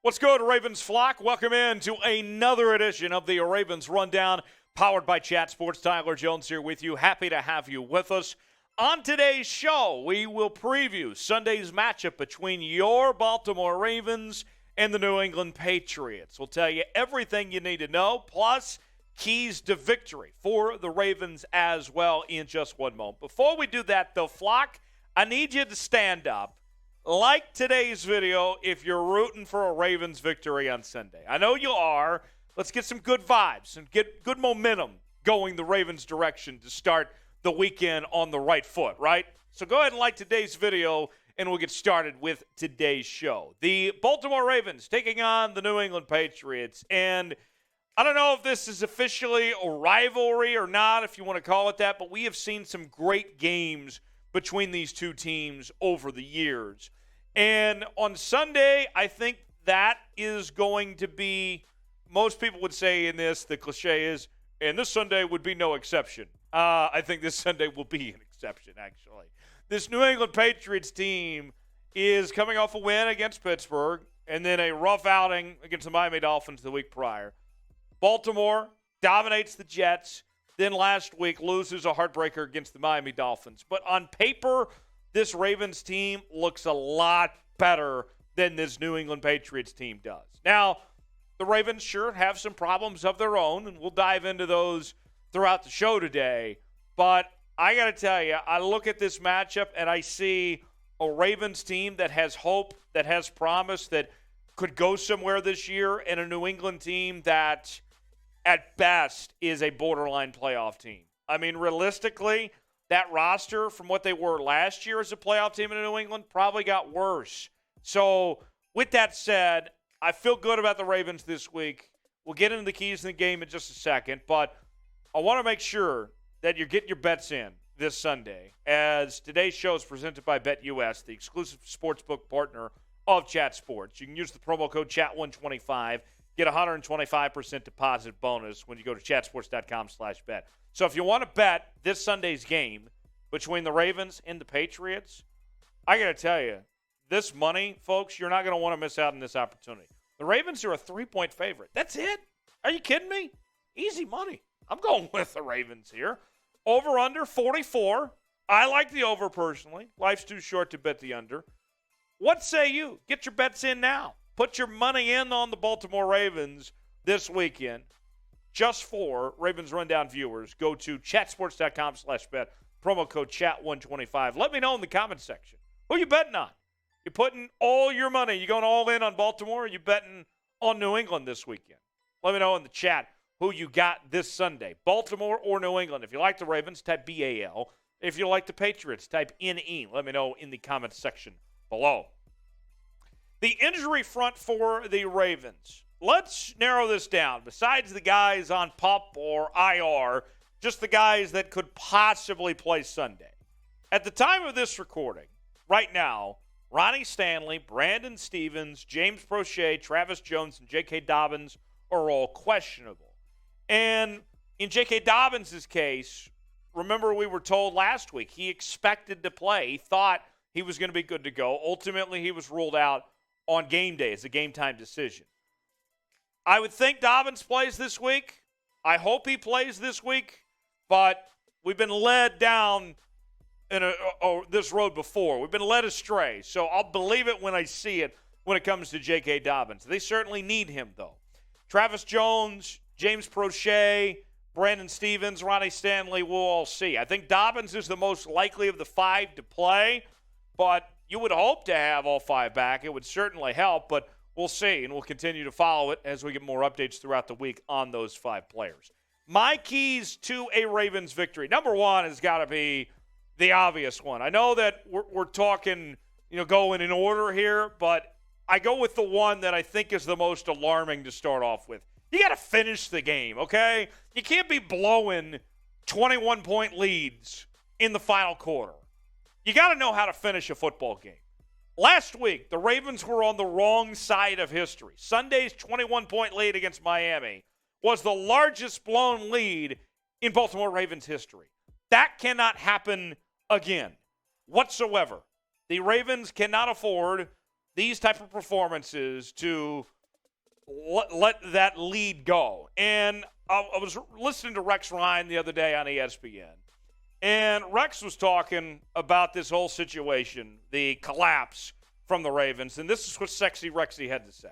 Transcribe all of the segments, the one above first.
What's good, Ravens flock? Welcome in to another edition of the Ravens Rundown, powered by Chat Sports. Tyler Jones here with you. Happy to have you with us. On today's show, we will preview Sunday's matchup between your Baltimore Ravens and the New England Patriots. We'll tell you everything you need to know, plus keys to victory for the Ravens as well in just one moment. Before we do that, though, flock, I need you to stand up. Like today's video if you're rooting for a Ravens victory on Sunday. I know you are. Let's get some good vibes and get good momentum going the Ravens' direction to start the weekend on the right foot, right? So go ahead and like today's video, and we'll get started with today's show. The Baltimore Ravens taking on the New England Patriots. And I don't know if this is officially a rivalry or not, if you want to call it that, but we have seen some great games between these two teams over the years. And on Sunday, I think that is going to be, most people would say in this, the cliche is, and this Sunday would be no exception. I think this Sunday will be an exception, actually. This New England Patriots team is coming off a win against Pittsburgh and then a rough outing against the Miami Dolphins the week prior. Baltimore dominates the Jets, then last week loses a heartbreaker against the Miami Dolphins. But on paper, this Ravens team looks a lot better than this New England Patriots team does. Now, the Ravens sure have some problems of their own, and we'll dive into those throughout the show today. But I got to tell you, I look at this matchup and I see a Ravens team that has hope, that has promise, that could go somewhere this year, and a New England team that at best is a borderline playoff team. I mean, realistically, that roster from what they were last year as a playoff team in New England probably got worse. So with that said, I feel good about the Ravens this week. We'll get into the keys in the game in just a second, but I want to make sure that you're getting your bets in this Sunday, as today's show is presented by BetUS, the exclusive sportsbook partner of Chat Sports. You can use the promo code CHAT125, get a 125% deposit bonus when you go to chatsports.com/bet. So if you want to bet this Sunday's game between the Ravens and the Patriots, I got to tell you, this money, folks, you're not going to want to miss out on this opportunity. The Ravens are a 3-point favorite. That's it? Are you kidding me? Easy money. I'm going with the Ravens here. Over under 44. I like the over personally. Life's too short to bet the under. What say you? Get your bets in now. Put your money in on the Baltimore Ravens this weekend. Just for Ravens Rundown viewers, go to chatsports.com/bet, promo code CHAT125. Let me know in the comments section. Who you betting on? You putting all your money, you going all in on Baltimore, or you betting on New England this weekend? Let me know in the chat who you got this Sunday, Baltimore or New England. If you like the Ravens, type BAL. If you like the Patriots, type NE. Let me know in the comments section below. The injury front for the Ravens. Let's narrow this down. Besides the guys on PUP or IR, just the guys that could possibly play Sunday. At the time of this recording, right now, Ronnie Stanley, Brandon Stevens, James Proche, Travis Jones, and J.K. Dobbins are all questionable. And in J.K. Dobbins' case, remember we were told last week he expected to play. He thought he was going to be good to go. Ultimately, he was ruled out on game day as a game-time decision. I would think Dobbins plays this week. I hope he plays this week, but we've been led down this road before. We've been led astray, so I'll believe it when I see it when it comes to J.K. Dobbins. They certainly need him, though. Travis Jones, James Proche, Brandon Stevens, Ronnie Stanley, we'll all see. I think Dobbins is the most likely of the five to play, but you would hope to have all five back. It would certainly help, but we'll see, and we'll continue to follow it as we get more updates throughout the week on those five players. My keys to a Ravens victory. Number one has got to be the obvious one. I know that we're talking, going in order here, but I go with the one that I think is the most alarming to start off with. You got to finish the game, okay? You can't be blowing 21-point leads in the final quarter. You got to know how to finish a football game. Last week, the Ravens were on the wrong side of history. Sunday's 21-point lead against Miami was the largest blown lead in Baltimore Ravens history. That cannot happen again whatsoever. The Ravens cannot afford these type of performances to let that lead go. And I was listening to Rex Ryan the other day on ESPN, and Rex was talking about this whole situation, the collapse from the Ravens, and this is what Sexy Rexy had to say.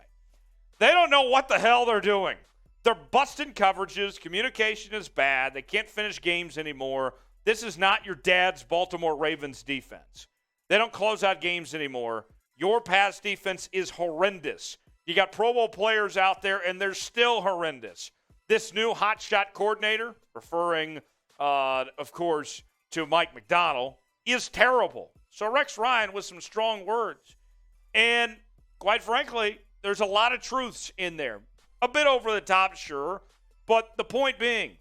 They don't know what the hell they're doing. They're busting coverages. Communication is bad. They can't finish games anymore. This is not your dad's Baltimore Ravens defense. They don't close out games anymore. Your pass defense is horrendous. You got Pro Bowl players out there, and they're still horrendous. This new hotshot coordinator, referring, of course, to Mike McDonald, is terrible. So Rex Ryan with some strong words. And quite frankly, there's a lot of truths in there. A bit over the top, sure. But the point being,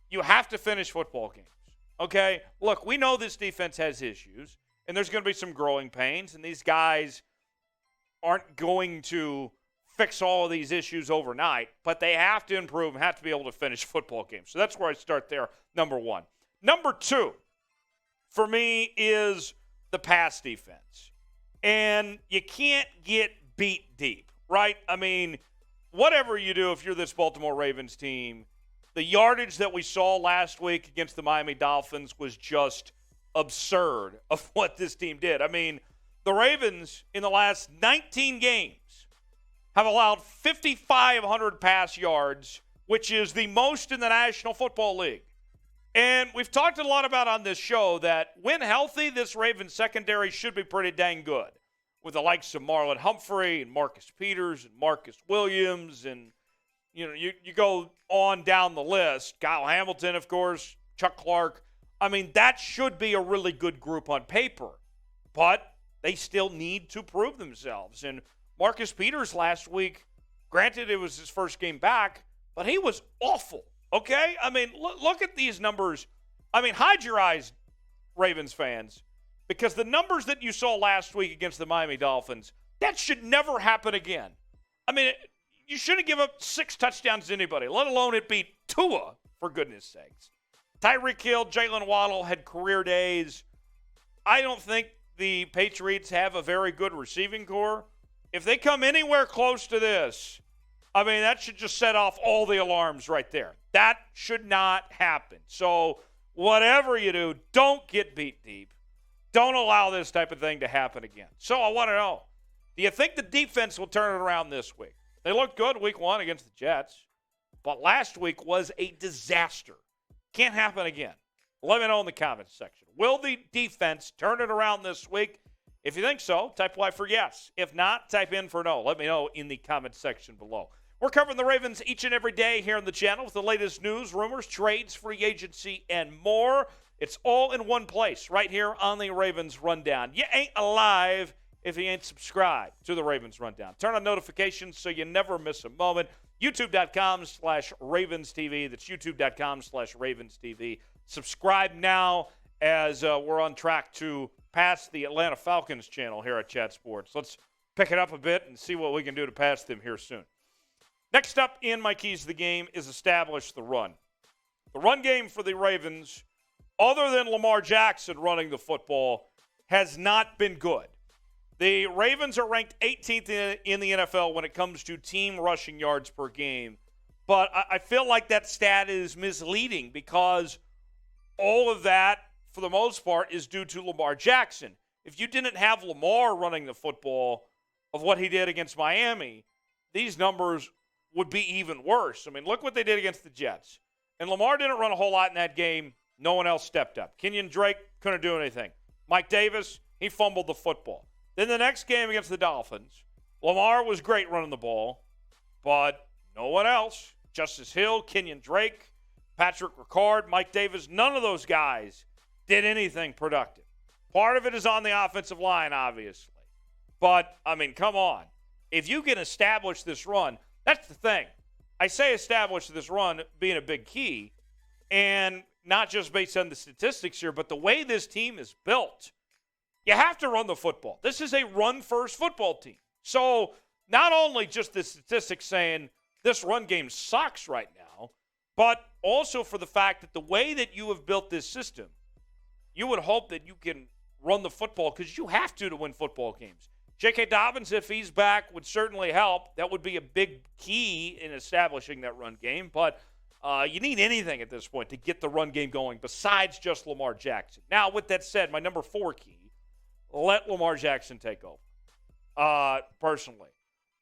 you have to finish football games. Okay? Look, we know this defense has issues, and there's going to be some growing pains, and these guys aren't going to fix all of these issues overnight, but they have to improve and have to be able to finish football games. So that's where I start there, number one. Number two, for me, is the pass defense. And you can't get beat deep, right? I mean, whatever you do, if you're this Baltimore Ravens team, the yardage that we saw last week against the Miami Dolphins was just absurd of what this team did. I mean, the Ravens in the last 19 games have allowed 5,500 pass yards, which is the most in the National Football League. And we've talked a lot about on this show that when healthy, this Ravens secondary should be pretty dang good, with the likes of Marlon Humphrey and Marcus Peters and Marcus Williams, and you go on down the list. Kyle Hamilton, of course, Chuck Clark. I mean, that should be a really good group on paper, but they still need to prove themselves. And Marcus Peters last week, granted it was his first game back, but he was awful, okay? I mean, look at these numbers. I mean, hide your eyes, Ravens fans, because the numbers that you saw last week against the Miami Dolphins, that should never happen again. I mean, you shouldn't give up 6 touchdowns to anybody, let alone it beat Tua, for goodness sakes. Tyreek Hill, Jalen Waddle had career days. I don't think the Patriots have a very good receiving core. If they come anywhere close to this, I mean, that should just set off all the alarms right there. That should not happen. So whatever you do, don't get beat deep. Don't allow this type of thing to happen again. So I want to know, do you think the defense will turn it around this week? They looked good week 1 against the Jets, but last week was a disaster. Can't happen again. Let me know in the comments section. Will the defense turn it around this week? If you think so, type Y for yes. If not, type in for no. Let me know in the comments section below. We're covering the Ravens each and every day here on the channel with the latest news, rumors, trades, free agency, and more. It's all in one place right here on the Ravens Rundown. You ain't alive if you ain't subscribed to the Ravens Rundown. Turn on notifications so you never miss a moment. YouTube.com/RavensTV. That's YouTube.com/RavensTV. Subscribe now as we're on track to pass the Atlanta Falcons channel here at Chat Sports. Let's pick it up a bit and see what we can do to pass them here soon. Next up in my keys to the game is establish the run. The run game for the Ravens, other than Lamar Jackson running the football, has not been good. The Ravens are ranked 18th in the NFL when it comes to team rushing yards per game. But I feel like that stat is misleading because all of that, for the most part, is due to Lamar Jackson. If you didn't have Lamar running the football of what he did against Miami, these numbers would be even worse. I mean, look what they did against the Jets. And Lamar didn't run a whole lot in that game. No one else stepped up. Kenyon Drake couldn't do anything. Mike Davis, he fumbled the football. Then the next game against the Dolphins, Lamar was great running the ball, but no one else. Justice Hill, Kenyon Drake, Patrick Ricard, Mike Davis, none of those guys did anything productive. Part of it is on the offensive line, obviously. But, I mean, come on. If you can establish this run, that's the thing. I say establish this run being a big key, and not just based on the statistics here, but the way this team is built. You have to run the football. This is a run-first football team. So not only just the statistics saying this run game sucks right now, but also for the fact that the way that you have built this system, you would hope that you can run the football because you have to win football games. J.K. Dobbins, if he's back, would certainly help. That would be a big key in establishing that run game. But you need anything at this point to get the run game going besides just Lamar Jackson. Now, with that said, my number 4 key, let Lamar Jackson take over. Personally,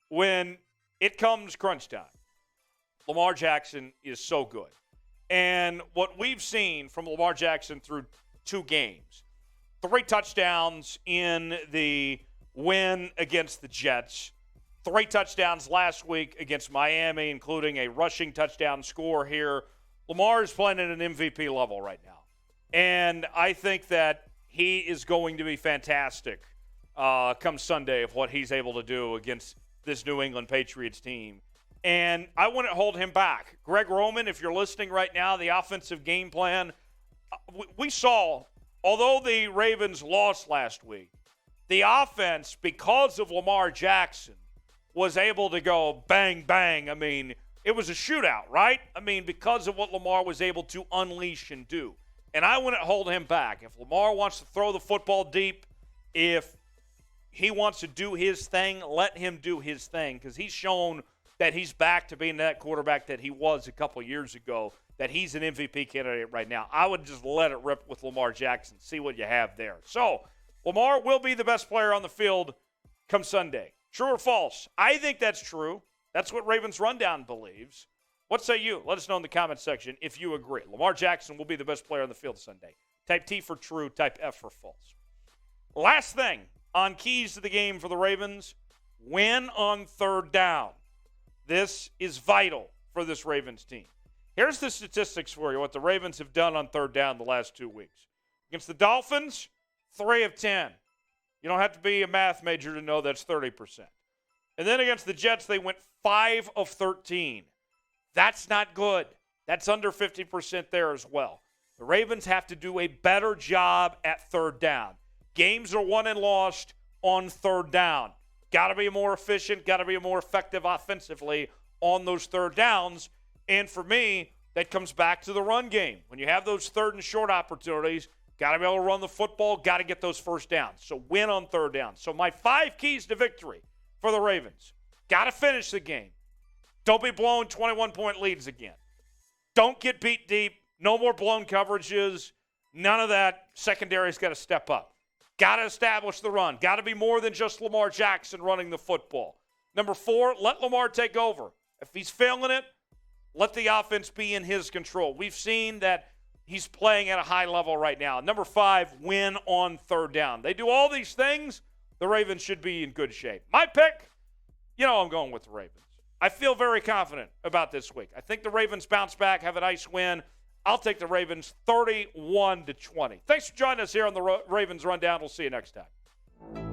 when it comes crunch time, Lamar Jackson is so good. And what we've seen from Lamar Jackson through 2 games, 3 touchdowns in the win against the Jets, 3 touchdowns last week against Miami, including a rushing touchdown score here. Lamar is playing at an MVP level right now. And I think that he is going to be fantastic come Sunday of what he's able to do against this New England Patriots team. And I wouldn't hold him back. Greg Roman, if you're listening right now, the offensive game plan, we saw, although the Ravens lost last week, the offense, because of Lamar Jackson, was able to go bang, bang. I mean, it was a shootout, right? I mean, because of what Lamar was able to unleash and do. And I wouldn't hold him back. If Lamar wants to throw the football deep, if he wants to do his thing, let him do his thing, because he's shown that he's back to being that quarterback that he was a couple years ago, that he's an MVP candidate right now. I would just let it rip with Lamar Jackson, see what you have there. So, Lamar will be the best player on the field come Sunday. True or false? I think that's true. That's what Ravens Rundown believes. What say you? Let us know in the comment section if you agree. Lamar Jackson will be the best player on the field Sunday. Type T for true, type F for false. Last thing on keys to the game for the Ravens, win on 3rd down. This is vital for this Ravens team. Here's the statistics for you, what the Ravens have done on 3rd down the last 2 weeks. Against the Dolphins, 3 of 10. You don't have to be a math major to know that's 30%. And then against the Jets, they went 5 of 13. That's not good. That's under 50% there as well. The Ravens have to do a better job at 3rd down. Games are won and lost on 3rd down. Got to be more efficient, got to be more effective offensively on those 3rd downs. And for me, that comes back to the run game. When you have those 3rd and short opportunities, got to be able to run the football, got to get those 1st downs. So win on 3rd down. So my 5 keys to victory for the Ravens. Got to finish the game. Don't be blowing 21-point leads again. Don't get beat deep. No more blown coverages. None of that. Secondary's got to step up. Got to establish the run. Got to be more than just Lamar Jackson running the football. Number 4, let Lamar take over. If he's failing it, let the offense be in his control. We've seen that he's playing at a high level right now. Number 5, win on 3rd down. They do all these things, the Ravens should be in good shape. My pick, I'm going with the Ravens. I feel very confident about this week. I think the Ravens bounce back, have a nice win. I'll take the Ravens 31-20. Thanks for joining us here on the Ravens Rundown. We'll see you next time.